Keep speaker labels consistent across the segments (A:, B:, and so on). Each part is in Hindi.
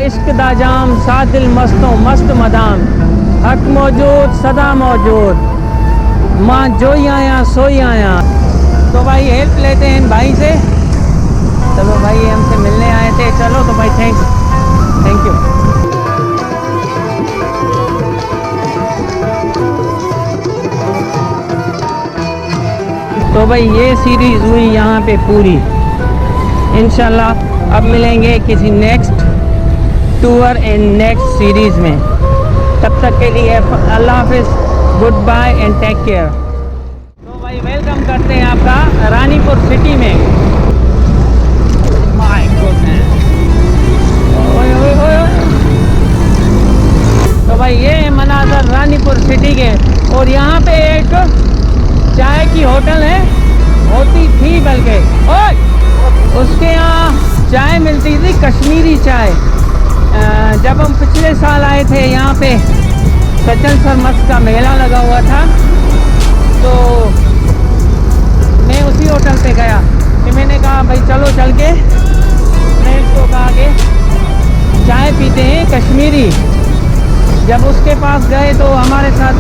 A: इश्क दा जाम साथ दिल मस्तों मस्त मदाम हक मौजूद सदा मौजूद माँ जोई आया सोई आया। तो भाई हेल्प लेते हैं इन भाई से। चलो भाई हमसे मिलने आए थे, चलो तो भाई थैंक यू। तो भाई ये सीरीज़ हुई यहाँ पे पूरी। इंशाल्लाह अब मिलेंगे किसी next tour and next series में। तब तक के लिए अल्लाह हाफिज़, good bye and take care. तो भाई वेलकम करते हैं आपका रानीपुर सिटी में। माय गॉडनेस, ओए ओए ओए। तो भाई ये है मनाज़र रानीपुर सिटी के। और यहाँ पे एक चाय की होटल है, होती थी बल्कि, ओए उसके यहाँ चाय मिलती थी, कश्मीरी चाय। जब हम पिछले साल आए थे यहाँ पे सचल सरमस्त का मेला लगा हुआ था, तो मैं उसी होटल पे गया कि मैंने कहा भाई चलो चल के फ्रेंड्स को कहा कि चाय पीते हैं कश्मीरी। जब उसके पास गए तो हमारे साथ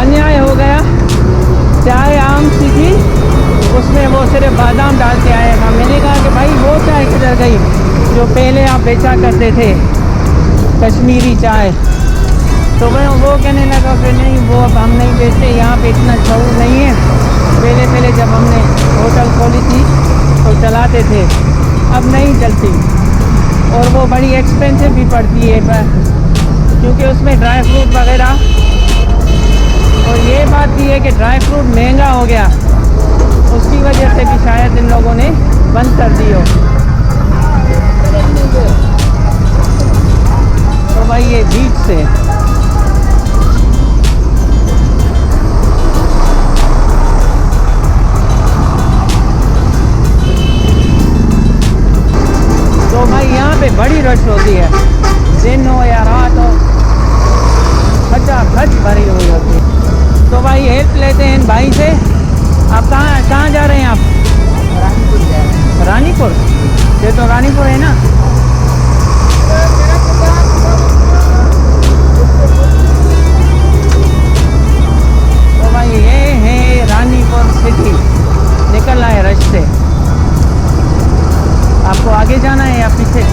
A: अन्याय हो गया। चाय आम सी थी, उसमें वो सिर्फ बादाम डाल के आया था। मैंने कहा कि भाई वो चाय किधर गई जो पहले आप बेचा करते थे, कश्मीरी चाय। तो मैं वो कहने लगा कि नहीं वो अब हम नहीं बेचते, यहाँ पे इतना शौक नहीं है। पहले जब हमने होटल खोली थी तो चलाते थे, अब नहीं चलती। और वो बड़ी एक्सपेंसिव भी पड़ती है क्योंकि उसमें ड्राई फ्रूट वगैरह। और ये बात भी है कि ड्राई फ्रूट महंगा हो गया, उसकी वजह से भी शायद इन लोगों ने बंद कर दी हो। तो भाई ये बीच से तो भाई यहाँ पे बड़ी रश होती है, दिन हो या रात हो, खच भरी हुई होती है। तो भाई हेल्प लेते हैं इन भाई से। आप कहाँ जा रहे हैं आप?
B: रानीपुर जा रहे हैं।
A: रानीपुर? ये तो रानीपुर है ना। तो भाई ये है रानीपुर सिटी। निकल आए रश से। आपको आगे जाना है या पीछे?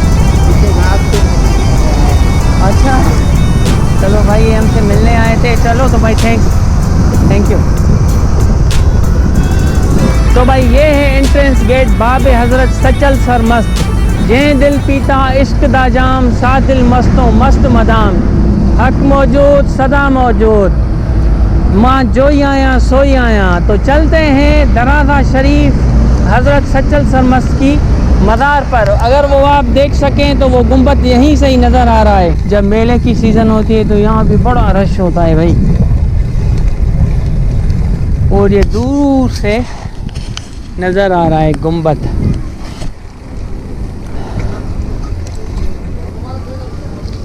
A: अच्छा चलो भाई हमसे मिलने आए थे, चलो तो भाई थैंक यू। तो भाई ये है एंट्रेंस गेट बाब हज़रत सचल सरमस्त। जैं दिल पीता इश्क दा जाम साथ दिल मस्तों मस्त मदाम हक मौजूद सदा मौजूद माँ जोई आया सोई आया। तो चलते हैं दराजा शरीफ हज़रत सचल सरमस्त की मज़ार पर। अगर वो आप देख सकें तो वो गुंबद यहीं से ही नज़र आ रहा है। जब मेले की सीज़न होती है तो यहाँ भी बड़ा रश होता है भाई। और ये दूर से नज़र आ रहा है गुंबद।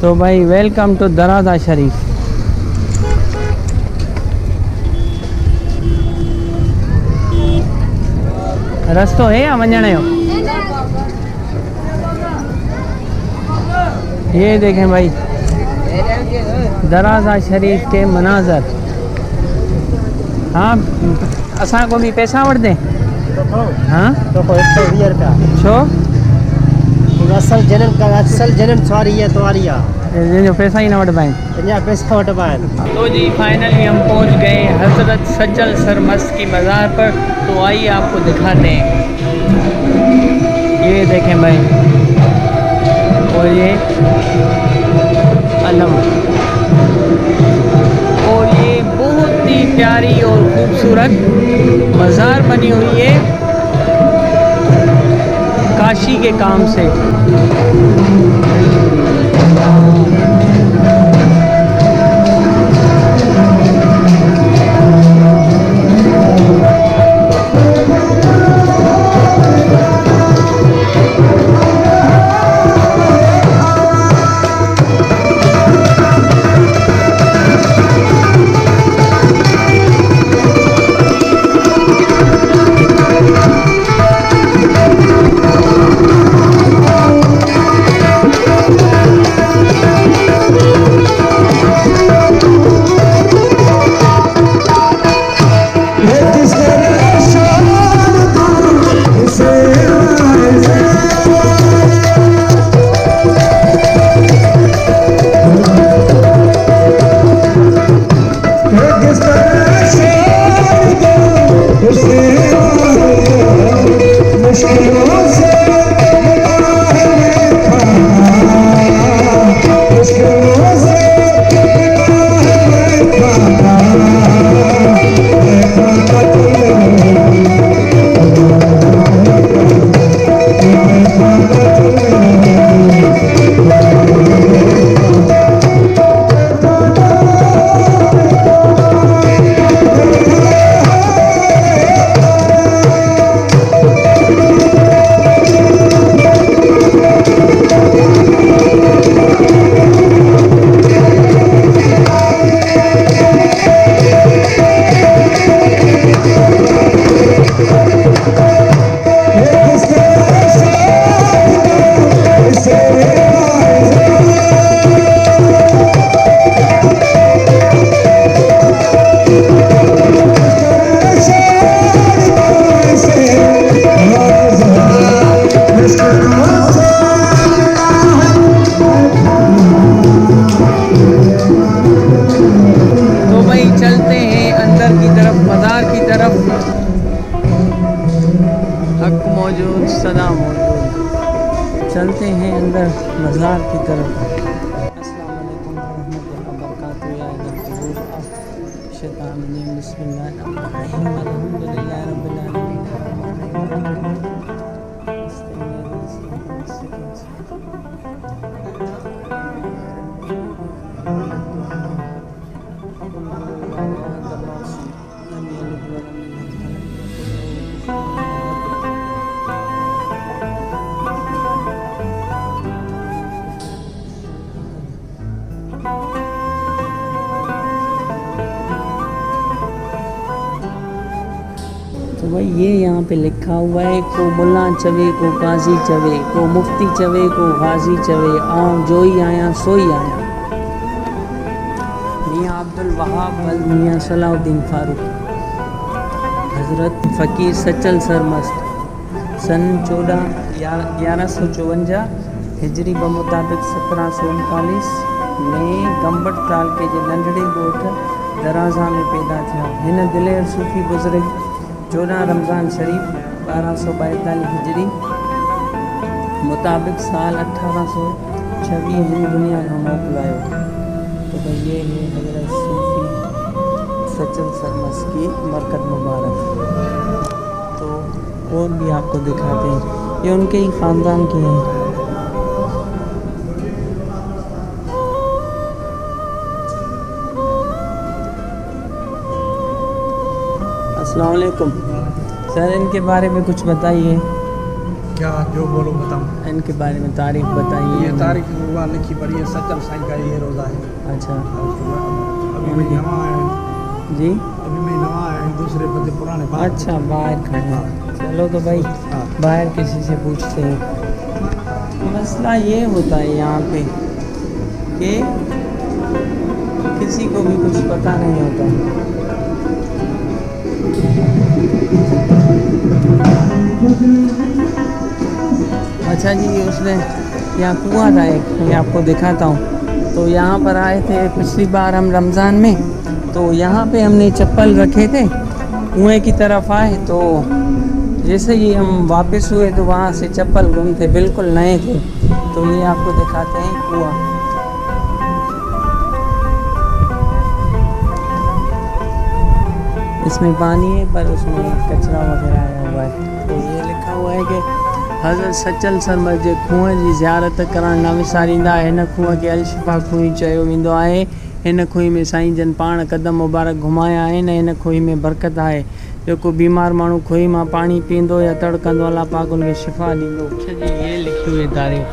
A: तो भाई वेलकम टू दराजा शरीफ। रस्तो है या वंजने हो? ये देखें भाई दराजा शरीफ के मनाजर। हाँ असा को भी पैसा वठ दें। हाँ
B: तो को 120 रुपया
A: छो
B: असल जनन सॉरी है तो आरिया
A: जो पैसा ही ना वठ पाए।
B: पैसा वठ पाए।
A: तो जी फाइनली हम पहुंच गए हज़रत सचल सरमस्त की मज़ार पर। तो आइए आपको दिखाते हैं। ये देखें भाई, और ये अलम, और ये बहुत ही प्यारी और खूबसूरत मज़ार बनी हुई है काशी के काम से। सदा मौजूद। चलते हैं अंदर मज़ार की तरफ। अस्सलाम वालेकुम रहमतुल्लाहि व बरकातहू। या नज़ीर शैतान रजीम बिस्मिल्लाहिर्रहमानिर्रहीम अल्हम्दुलिल्लाहि रब्बिल आलमीन। तो भाई ये यहाँ पे लिखा हुआ है, को मुल्ला चवे, को काजी चवे, को मुफ्ती चवे, को गाजी चवे, आऊँ जो ही आया सो ही आया। मियाँ अब्दुल वहाब वल मियाँ सलाउद्दीन फारूक हज़रत फ़कीर सचल सरमस्त सन 1154 हिजरी बमुताबिक 1739 में गंबट ताल के जे नंढड़े ॻोठ दराज़ा में पैदा थिया। हिन दिलेर सूफ़ी बुज़ुर्ग 14 रमज़ान शरीफ 1242 हिजरी मुताबिक साल 1826 हिन दुनिया खां मोकिलायो। तो भाई ये है हज़रत सूफ़ी सचल सरमस्त की मरकत मुबारक। तो और भी आपको दिखाते हैं, ये उनके ही ख़ानदान के हैं। अस्सलाम वालेकुम सर, इनके बारे में कुछ बताइए।
C: क्या जो बोलो बताऊँ?
A: इनके बारे में तारीख बताइए।
C: ये तारीख हुआ लिखी पड़ी है, सचल साईं का ये रोज़ा है।
A: अच्छा,
C: अभी मैं नवा आया
A: जी,
C: अभी मैं नवा आया हूँ, दूसरे बदले पुराने बात।
A: अच्छा, बाहर खड़े हैं। चलो तो भाई बाहर किसी से पूछते हैं। मसला ये होता है यहाँ पे कि किसी को भी कुछ पता नहीं होता। अच्छा जी, उसने यहाँ कुआँ था एक, मैं आपको दिखाता हूँ। तो यहाँ पर आए थे पिछली बार हम रमज़ान में, तो यहाँ पे हमने चप्पल रखे थे, कुएँ की तरफ आए तो जैसे ही हम वापस हुए तो वहाँ से चप्पल गुम थे, बिल्कुल नए थे। तो ये आपको दिखाते हैं कुआँ। इसमें पानी है पर उसमें कचरा वगैरह आया हुआ है। तो ये लिखा हुआ है कि हज़रत सचल सरमस्त जे खूह जी ज़ियारत करणु न विसारींदा। हिन खूह खे अलशिफ़ा खूह चयो वेंदो आहे। हिन खूह में साईं जन पाण कदम मुबारक घुमाया आहिनि। हिन खूह में बरकत आहे। जेको बीमार माण्हू खूह मां पाणी पींदो या तड़कंदो, अल्लाह पाक उनखे शिफ़ा ॾींदो। ये लिखी हुई तारीख़।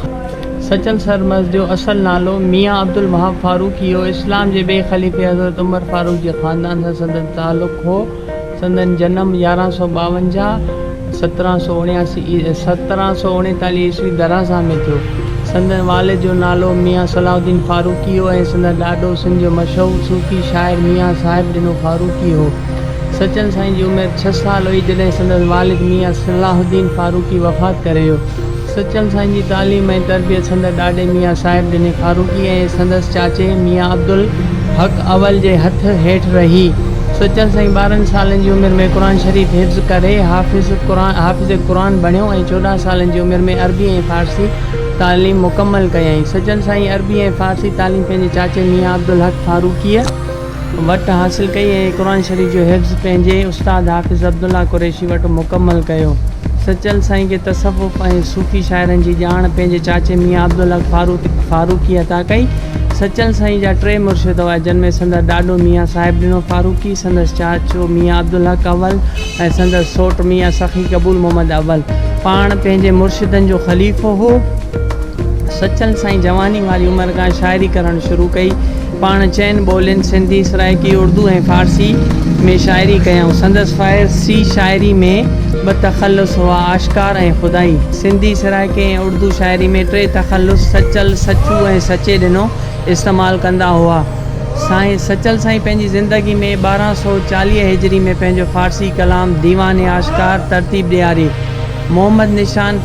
A: सचल सरमस्त जो असल नालो मियाँ अब्दुल वहाब फारूकी हो। इस्लाम जे ॿिए ख़लीफ़े हज़रत उमर फारूक जे ख़ानदान सां संदन ताल्लुक़ हो। संदन जनम 1152 1739 ईस्वी दराज़ा में थियो। संदन वालिद जो नालो मियाँ सलाउद्दीन फारूकी हो ऐं संदन ॾाॾो सिंध जो मशहूरु सूफ़ी शाइर मियाँ साहिब ॾिनो फारूकी हो। सचल साईं जी उमिरि 6 साल हुई जॾहिं संदन वालिद मियाँ सलाहुद्दीन फारूकी वफ़ात करे वियो। सचल साईं जी तालीम ऐं तरबियत संदन ॾाॾे मियाँ साहिब ॾिने फारूकी ऐं संदसि चाचे मियाँ अब्दुल हक़ अवल जे हथ हेठि रही। सचल साईं 12 सालनि जी उमिरि में क़ुरान शरीफ़ हिफ़्ज़ करे हाफ़िज़ क़ुरान बणियो ऐं 14 सालनि जी उमिरि में अरबी ऐं फ़ारसी तालीम मुकमल कयई। सचल साईं अरबी ऐं फ़ारसी तालीम पंहिंजे चाचे मियां अब्दुल हक फारूकीअ वटि हासिल कई ऐं क़ुरान शरीफ़ जो हिफ़्ज़ पंहिंजे उस्ताद हाफ़िज़ अब्दुल्ला कुरैशी वटि मुकमल कयो। सचल साईं खे तसव्वुफ़ ऐं सूफ़ी शाइरनि जी ॼाण पंहिंजे चाचे मियां अब्दुल हक फारूकी अता कई। सचल साईं जा 3 मुर्शिद हुआ, जिन में संदसि ॾाॾो मियां साहिब ॾिनो फारूकी, संदसि चाचो मियां अब्दुल हक अव्वल ऐं संदसि सोट मियां सखी कबूल मोहम्मद अव्वल। पाण पंहिंजे मुर्शिदनि जो ख़लीफ़ो हो। सचल साईं जवानी वारी उमिरि खां शाइरी करणु शुरू कई। पाण 4 ॿोलियुनि सिंधी, सराइकी, उर्दू ऐं फ़ारसी में शाइरी कयऊं। संदसि फ़ारसी शाइरी में 2 तख़ल्लुस हुआ, आश्कार ऐं ख़ुदाई। सिंधी, सराइकी ऐं उर्दू शाइरी में 3 तख़ल्लुस सचल, सचू ऐं सचे ॾिनो इस्तेमालु कंदा हुआ। सचल साईं पंहिंजी ज़िंदगी में 1240 हिजरी में पंहिंजो फ़ारसी कलाम दीवान आश्कार तरतीब ॾियारी। मोहम्मद निशान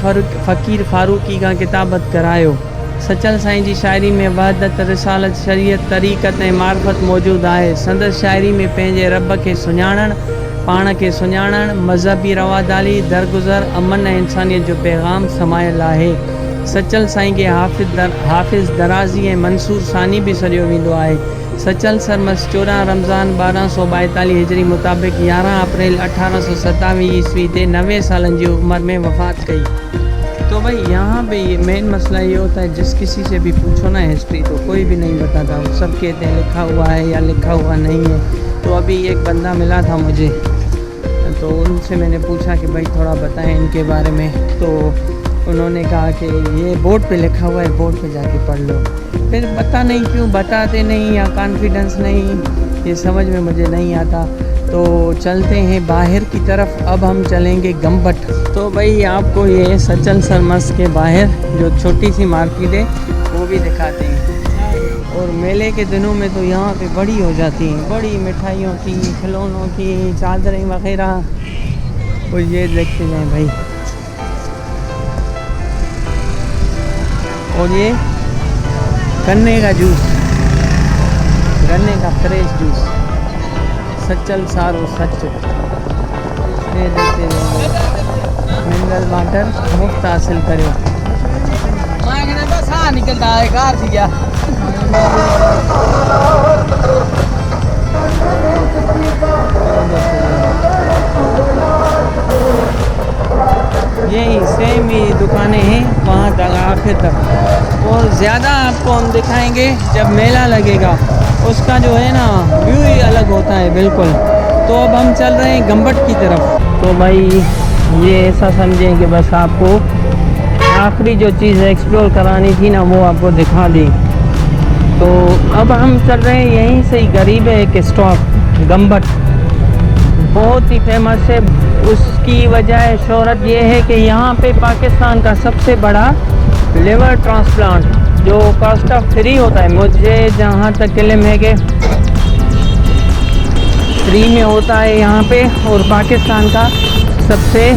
A: फ़कीर फारूकी खां किताबत करायो। सचल साईं जी शाइरी में वहदत, रिसालत, शरीयत, तरीक़त ऐं मार्फत मौजूदु आहे। संदसि शाइरी में पंहिंजे रब खे सुञाणणु, पाण खे सुञाणणु, मज़हबी रवादारी, दरगुज़र, अमन ऐं इंसानियत जो पैगाम समायल आहे। सचल साईं खे हाफ़िज़ दराज़ी ऐं मंसूर सानी बि सॾियो वेंदो आहे। सचल सरमस 14 रमज़ान 1242 हिजरी मुताबिक़ 11 अप्रैल 1827 ईस्वी ते 90 सालनि जी उम्र में वफ़ात कई। तो भाई यहाँ पे ये मेन मसला ये होता है, जिस किसी से भी पूछो ना हिस्ट्री तो कोई भी नहीं बताता। वो सब कहते हैं लिखा हुआ है या लिखा हुआ नहीं है। तो अभी एक बंदा मिला था मुझे, तो उनसे मैंने पूछा कि भाई थोड़ा बताएं इनके बारे में। तो उन्होंने कहा कि ये बोर्ड पे लिखा हुआ है, बोर्ड पे जाके पढ़ लो। फिर पता नहीं क्यों बताते नहीं या कॉन्फिडेंस नहीं, ये समझ में मुझे नहीं आता। तो चलते हैं बाहर की तरफ। अब हम चलेंगे गम्बट। तो भाई आपको ये सचल सरमस के बाहर जो छोटी सी मार्केट है वो भी दिखाते हैं। और मेले के दिनों में तो यहाँ पे बड़ी हो जाती हैं, बड़ी मिठाइयों की, खिलौनों की, चादरें वगैरह। और ये देखते जाएँ भाई। और ये गन्ने का जूस, गन्ने का फ्रेश जूस, सचल सारो सच। ये देखते मिनरल वाटर मुफ्त हासिल करो। निकलता है कार थी क्या? यही सेम ही दुकानें हैं वहाँ तक आखिर तक। और ज़्यादा आपको हम दिखाएंगे जब मेला लगेगा, उसका जो है ना व्यू ही अलग होता है बिल्कुल। तो अब हम चल रहे हैं गम्बट की तरफ। तो भाई ये ऐसा समझें कि बस आपको आखिरी जो चीज़ एक्सप्लोर करानी थी ना वो आपको दिखा दी। तो अब हम चल रहे हैं यहीं से ही करीब है एक स्टॉप गम्बट, बहुत ही फेमस है। उसकी वजह शोहरत ये है कि यहाँ पे पाकिस्तान का सबसे बड़ा लिवर ट्रांसप्लांट जो कॉस्ट ऑफ फ्री होता है, मुझे जहाँ तक इल्म है कि फ्री में होता है यहाँ पे, और पाकिस्तान का सबसे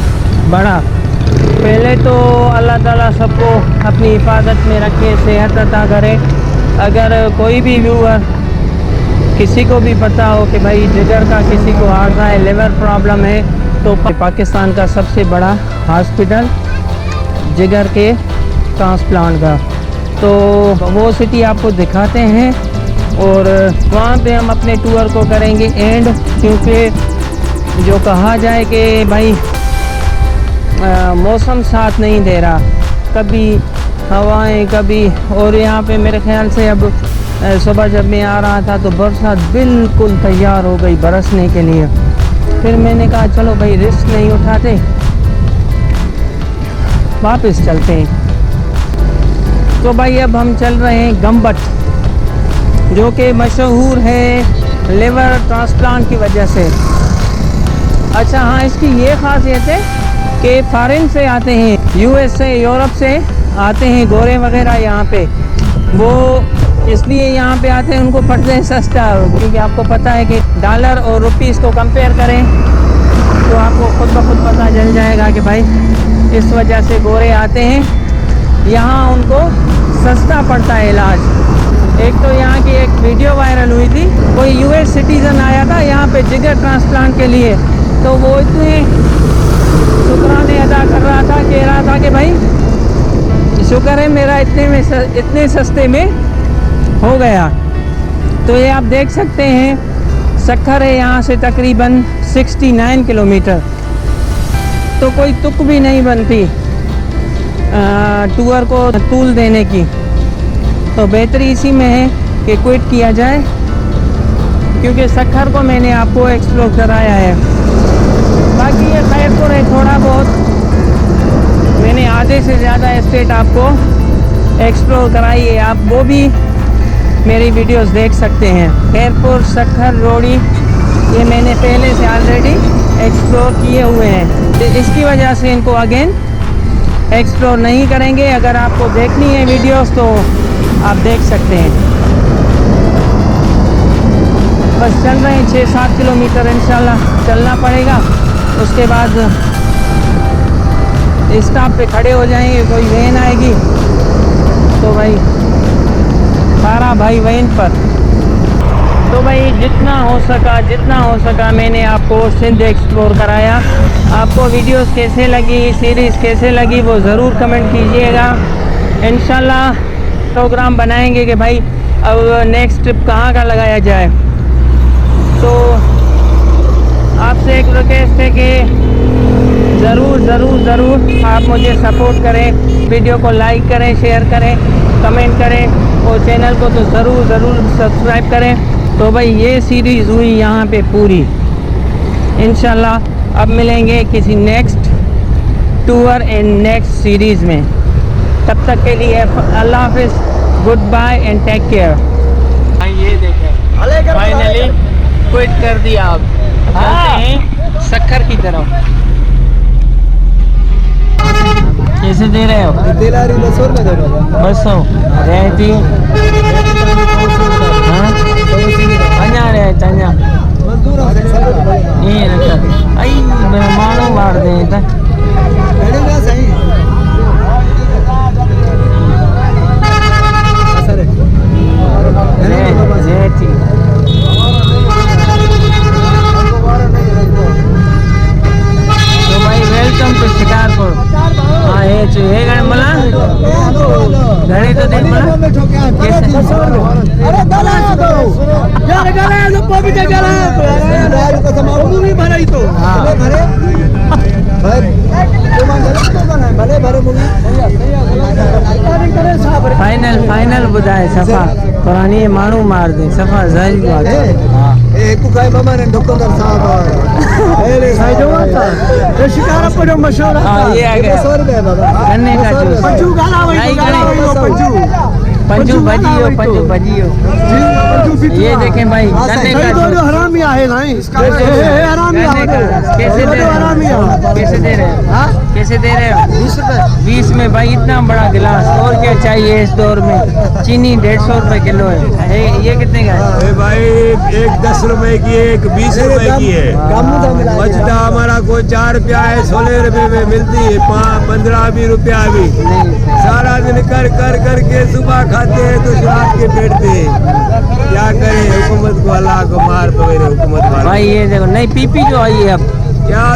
A: बड़ा। पहले तो अल्लाह ताला सबको अपनी हिफाजत में रखे, सेहत अता करे। अगर कोई भी व्यूअर किसी को भी पता हो कि भाई जिगर का किसी को आर्जा है, लिवर प्रॉब्लम है, तो पाकिस्तान का सबसे बड़ा हॉस्पिटल जिगर के ट्रांसप्लांट का, तो वो सिटी आपको दिखाते हैं। और वहाँ पे हम अपने टूर को करेंगे एंड, क्योंकि जो कहा जाए कि भाई मौसम साथ नहीं दे रहा, कभी हवाएं कभी, और यहाँ पे मेरे ख्याल से अब सुबह जब मैं आ रहा था तो बरसात बिल्कुल तैयार हो गई बरसने के लिए। फिर मैंने कहा चलो भाई रिस्क नहीं उठाते, वापस चलते हैं। तो भाई अब हम चल रहे हैं गम्बट, जो कि मशहूर है लिवर ट्रांसप्लांट की वजह से। अच्छा हाँ, इसकी ये ख़ासियत है कि फ़ॉरेन से आते हैं, यूएस से, यूरोप से आते हैं गोरे वगैरह यहाँ पे। वो इसलिए यहाँ पे आते हैं, उनको पड़ते हैं सस्ता, क्योंकि आपको पता है कि डॉलर और रुपीस को कंपेयर करें तो आपको खुद ब खुद पता चल जाएगा कि भाई इस वजह से गोरे आते हैं, यहाँ उनको सस्ता पड़ता है इलाज। एक तो यहाँ की एक वीडियो वायरल हुई थी, कोई यूएस सिटीज़न आया था यहाँ पे जिगर ट्रांसप्लांट के लिए, तो वो इतने शुक्राने अदा कर रहा था, कह रहा था कि भाई शुक्र है मेरा इतने सस्ते में हो गया। तो ये आप देख सकते हैं सक्खर है यहाँ से तकरीबन 69 किलोमीटर, तो कोई तुक भी नहीं बनती टूर को तूल देने की। तो बेहतरी इसी में है कि क्विट किया जाए, क्योंकि सक्खर को मैंने आपको एक्सप्लोर कराया है। बाकी ये खैरपुर है, थोड़ा बहुत मैंने आधे से ज़्यादा एस्टेट आपको एक्सप्लोर कराई है, आप वो भी मेरी वीडियोस देख सकते हैं। खैरपुर, सक्खर, रोड़ी ये मैंने पहले से ऑलरेडी एक्सप्लोर किए हुए हैं, तो इसकी वजह से इनको अगेन एक्सप्लोर नहीं करेंगे। अगर आपको देखनी है वीडियोस तो आप देख सकते हैं। बस चल रहे हैं 6-7 किलोमीटर इंशाल्लाह चलना पड़ेगा, उसके बाद स्टॉप पे खड़े हो जाएंगे, कोई वैन आएगी तो भाई सारा भाई वैन पर। तो भाई जितना हो सका मैंने आपको सिंध एक्सप्लोर कराया। आपको वीडियोस कैसे लगी, सीरीज़ कैसे लगी, वो ज़रूर कमेंट कीजिएगा। इंशाल्लाह प्रोग्राम बनाएंगे कि भाई अब नेक्स्ट ट्रिप कहाँ का लगाया जाए। तो आपसे एक रिक्वेस्ट है कि ज़रूर आप मुझे सपोर्ट करें, वीडियो को लाइक करें, शेयर करें, कमेंट करें और चैनल को तो ज़रूर सब्सक्राइब करें। तो भाई ये सीरीज़ हुई यहाँ पे पूरी। इंशाल्लाह अब मिलेंगे किसी next tour and next series में। तब तक के लिए अल्लाह हाफिज़, good bye and take care. ये देखें फाइनली क्विट कर दिया। आप चलते हैं सक्खर की तरफ। कैसे दे रहे हो? बसो रहती अञा रहता अञा ये रखा आई मानो मार दे तो भाई वेलकम टू शिकारपुर। हाँ ये गए मला घड़ी तो देख मला
C: अरे गला दो यार, गला दो पॉपी के गला यार को समाऊ भी भराई तो भरे भले भरे मुगी
A: फाइनल बुधाए सफ़ा पुरानी माण्हू मार दे सफ़ा ज़ाहिर बात है।
C: एक कुकाई मामा ने दुकानदार साहब ए साइजो आता ये शिकारपुर जो मशहूर है।
A: हां ये आ गया
C: 100 रुपए बाबा
A: गन्ने का जूस
C: पंजू गाला वही
A: पंजू भजियो ये देखें भाई गन्ने का जूस
C: हरामी है नहीं हरामी
A: कैसे दे रहे हो? हां कैसे दे रहे हो?
C: 20 रुपए
A: 20 में भाई इतना बड़ा गिलास, और क्या चाहिए इस दौर में। चीनी 150 रुपए किलो है। ये कितने का है
D: भाई? एक 10 रुपए की, एक 20 रुपए की है। बचता हमारा को 4 रुपया है, 16 रुपए में मिलती है, 15-20 रुपया भी। सारा दिन कर के सुबह खाते हैं तो रात के बैठते हैं। क्या करें, हुकूमत को अल्लाह को मार पड़े हुकूमत वाले।
A: भाई ये देखो नई पीपी जो आई है अब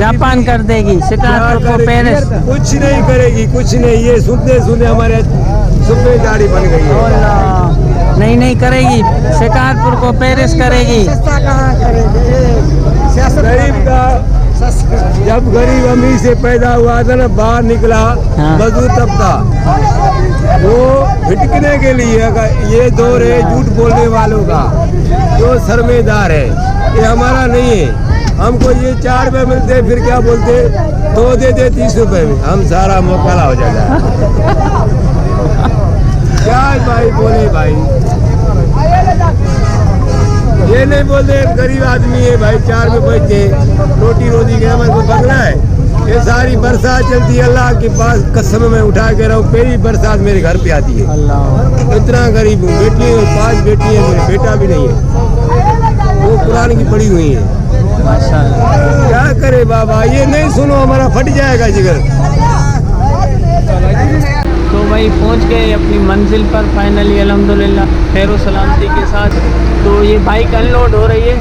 A: जापान कर देगी शिकारपुर को पेरिस।
D: कुछ नहीं करेगी, कुछ नहीं। ये सुनते हमारे सुबह गाड़ी बन गई है।
A: नहीं करेगी, शिकारपुर को पेरिस करेगी।
D: गरीब का जब गरीब अमीर से पैदा हुआ था ना, बाहर निकला मजदूर तबका, वो भिटकने के लिए ये दौर है झूठ बोलने वालों का, जो शर्मेदार है। ये हमारा नहीं है। हमको ये 4 रुपए मिलते, फिर क्या बोलते, तो दे 30 रुपए में, हम सारा मोकाला हो जाता है। क्या भाई बोले भाई, ये नहीं बोलते गरीब आदमी है भाई, 4 रुपए बचते, रोटी के हमारे को बंगला है। ये सारी बरसात चलती है, अल्लाह के पास कसम में उठा के रहो, पहली बरसात मेरे घर पे आती है। इतना गरीब हूँ, बेटी है 5 बेटी है, मेरे बेटा भी नहीं है, वो कुरान की पड़ी हुई है। क्या करे बाबा, ये नहीं सुनो हमारा फट जाएगा जिगर।
A: तो भाई भाई पहुंच गए अपनी मंजिल पर फाइनली अल्हम्दुलिल्लाह खैर सलामती के साथ। तो ये बाइक अनलोड हो रही है।